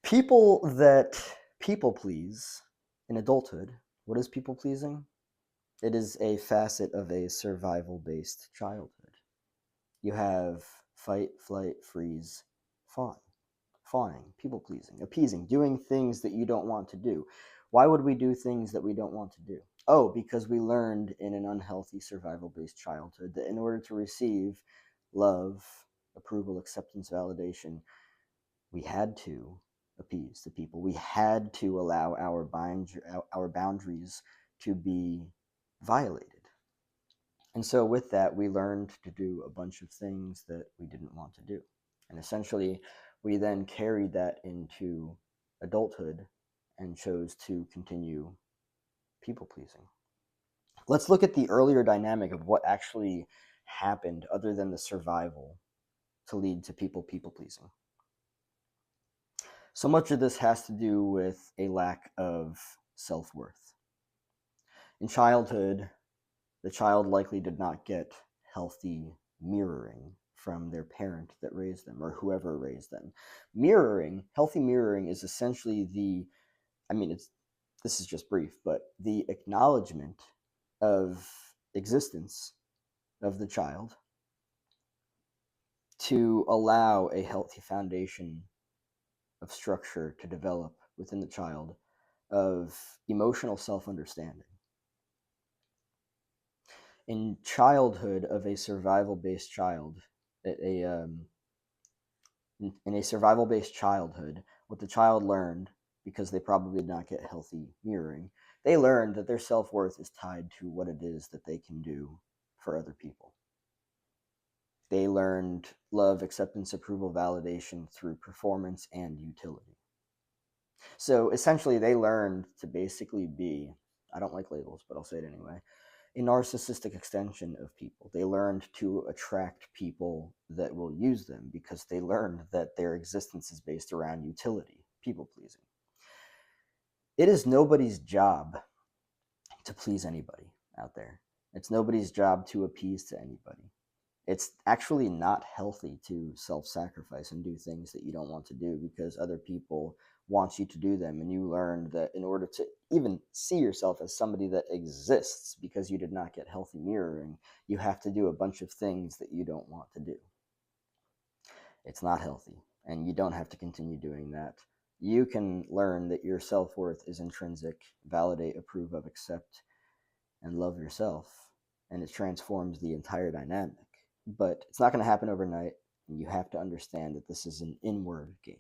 People that people please in adulthood, what is people pleasing? It is a facet of a survival based childhood. You have fight, flight, freeze, fawn. Fawning, people pleasing, appeasing, doing things that you don't want to do. Why would we do things that we don't want to do? Oh, because we learned in an unhealthy survival based childhood that in order to receive love, approval, acceptance, validation, we had to appease the people. We had to allow our boundaries to be violated. And so, with that, we learned to do a bunch of things that we didn't want to do. And essentially, we then carried that into adulthood and chose to continue people pleasing. Let's look at the earlier dynamic of what actually happened other than the survival to lead to people pleasing. So much of this has to do with a lack of self worth. In childhood, the child likely did not get healthy mirroring from their parent that raised them or whoever raised them. Healthy mirroring is essentially this is just brief, but the acknowledgement of existence of the child to allow a healthy foundation of structure to develop within the child of emotional self-understanding. In childhood of a survival-based child, in a survival-based childhood, what the child learned, because they probably did not get healthy mirroring, they learned that their self-worth is tied to what it is that they can do for other people. They learned love, acceptance, approval, validation through performance and utility. So essentially, they learned to basically be, I don't like labels, but I'll say it anyway, a narcissistic extension of people. They learned to attract people that will use them because they learned that their existence is based around utility, people pleasing. It is nobody's job to please anybody out there. It's nobody's job to appease to anybody. It's actually not healthy to self-sacrifice and do things that you don't want to do because other people want you to do them, and you learned that in order to even see yourself as somebody that exists because you did not get healthy mirroring, you have to do a bunch of things that you don't want to do. It's not healthy, and you don't have to continue doing that. You can learn that your self-worth is intrinsic, validate, approve of, accept, and love yourself, and it transforms the entire dynamic. But it's not going to happen overnight, and you have to understand that this is an inward game.